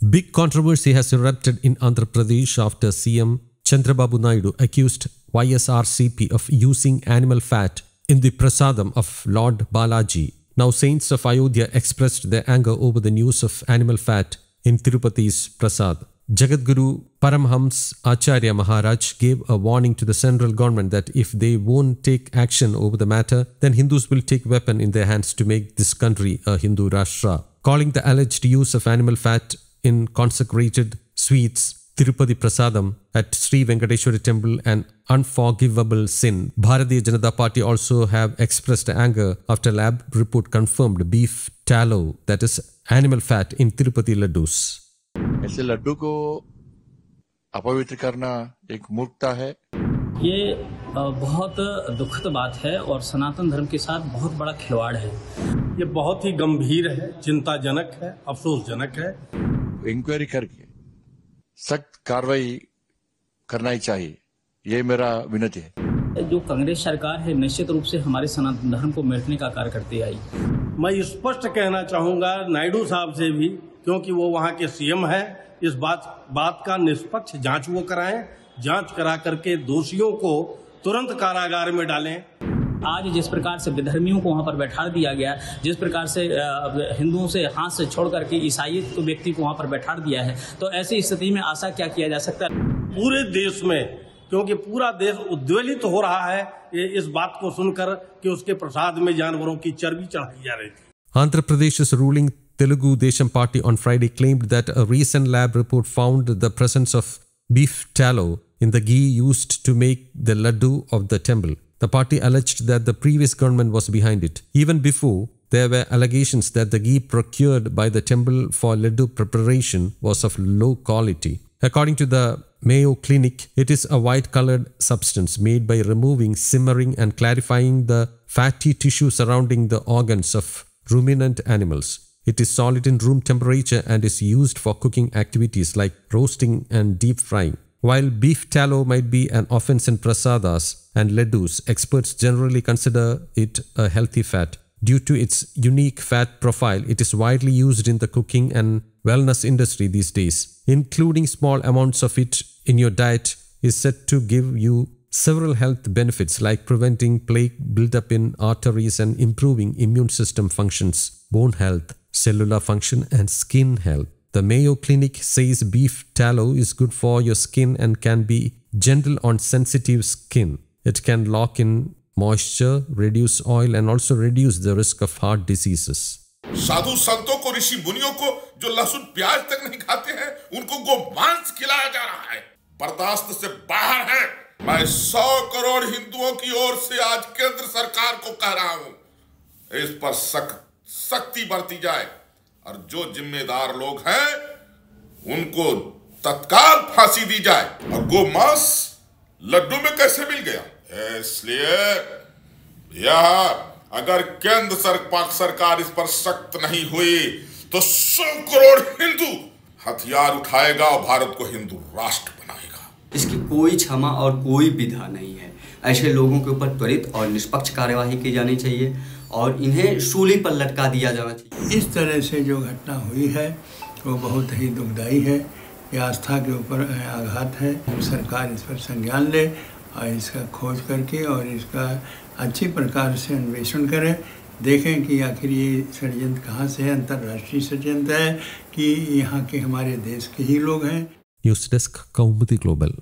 Big controversy has erupted in Andhra Pradesh after CM Chandrababu Naidu accused YSRCP of using animal fat in the prasadam of Lord Balaji. Now saints of Ayodhya expressed their anger over the use of animal fat in Tirupati's prasad. Jagadguru Paramhams Acharya Maharaj gave a warning to the central government that if they won't take action over the matter, then Hindus will take weapon in their hands to make this country a Hindu Rashtra. Calling the alleged use of animal fat in consecrated sweets Tirupati Prasadam at Sri Venkateshwara Temple an unforgivable sin. Bharatiya Janata Party also have expressed anger after lab report confirmed beef tallow, that is animal fat, in Tirupati laddus. ऐसे लड्डू को अपवित्र करना एक मूर्खता है। ये बहुत दुखद बात है और सनातन धर्म के साथ बहुत बड़ा खिलवाड़ है। ये बहुत ही गंभीर है, चिंताजनक है, अफसोसजनक है। इंक्वायरी करके सख्त कार्रवाई करना ही चाहिए, ये मेरा विनती है। जो कांग्रेस सरकार है निश्चित रूप से हमारे सनातन धर्म को मिटने का कार्य करती आई। मैं स्पष्ट कहना चाहूंगा नायडू साहब से भी, क्योंकि वो वहाँ के सीएम है, इस बात का निष्पक्ष जांच वो कराएं, जांच करा करके दोषियों को तुरंत कारागार में डालें। आज जिस प्रकार से विधर्मियों को वहाँ पर बैठा दिया गया, जिस प्रकार से हिंदुओं से हाथ से छोड़ करके ईसाई व्यक्ति को वहाँ पर बैठा दिया है, तो ऐसी स्थिति में आशा क्या किया जा सकता है? पूरे देश में, क्योंकि पूरा देश उद्वेलित हो रहा है इस बात को सुनकर कि उसके प्रसाद में जानवरों की चर्बी चढ़ाई जा रही थी। Andhra Pradesh's ruling Telugu Desam Party on Friday claimed that a recent lab report found the presence of beef tallow in the ghee used to make the laddu of the temple. The party alleged that the previous government was behind it. Even before, there were allegations that the ghee procured by the temple for laddu preparation was of low quality. According to the Mayo Clinic, it is a white-colored substance made by removing, simmering and clarifying the fatty tissue surrounding the organs of ruminant animals. It is solid in room temperature and is used for cooking activities like roasting and deep frying. While beef tallow might be an offense in prasadas and laddus, experts generally consider it a healthy fat. Due to its unique fat profile, it is widely used in the cooking and wellness industry these days. Including small amounts of it in your diet is said to give you several health benefits like preventing plaque buildup in arteries and improving immune system functions, bone health, cellular function and skin health. The Mayo Clinic says beef tallow is good for your skin and can be gentle on sensitive skin. It can lock in moisture, reduce oil and also reduce the risk of heart diseases. साधु संतों को, ऋषि मुनियों को जो लहसुन प्याज तक नहीं खाते हैं, उनको गोमांस खिलाया जा रहा है, बर्दाश्त से बाहर है। मैं 100 करोड़ हिंदुओं की ओर से आज केंद्र सरकार को कह रहा हूं, इस पर सख्ती बरती जाए और जो जिम्मेदार लोग हैं उनको तत्काल फांसी दी जाए। और गोमांस लड्डू में कैसे मिल गया? इसलिए यह अगर केंद्र सरकार इस पर सख्त नहीं हुई तो 100 करोड़ हिंदू हथियार उठाएगा और भारत को हिंदू राष्ट्र बनाएगा। इसकी कोई क्षमा और कोई विधा नहीं है। ऐसे लोगों के ऊपर त्वरित और निष्पक्ष कार्यवाही की जानी चाहिए और इन्हें सूली पर लटका दिया जाना चाहिए। इस तरह से जो घटना हुई है वो बहुत ही दुखदायी है। ये आस्था के ऊपर आघात है। सरकार इस पर संज्ञान ले और इसका खोज करके और इसका अच्छी प्रकार से अन्वेषण करें, देखें कि आखिर ये षड्यंत्र कहाँ से है, अंतर्राष्ट्रीय षड्यंत्र है कि यहाँ के हमारे देश के ही लोग हैं। न्यूज़ डेस्क कौमुदी ग्लोबल।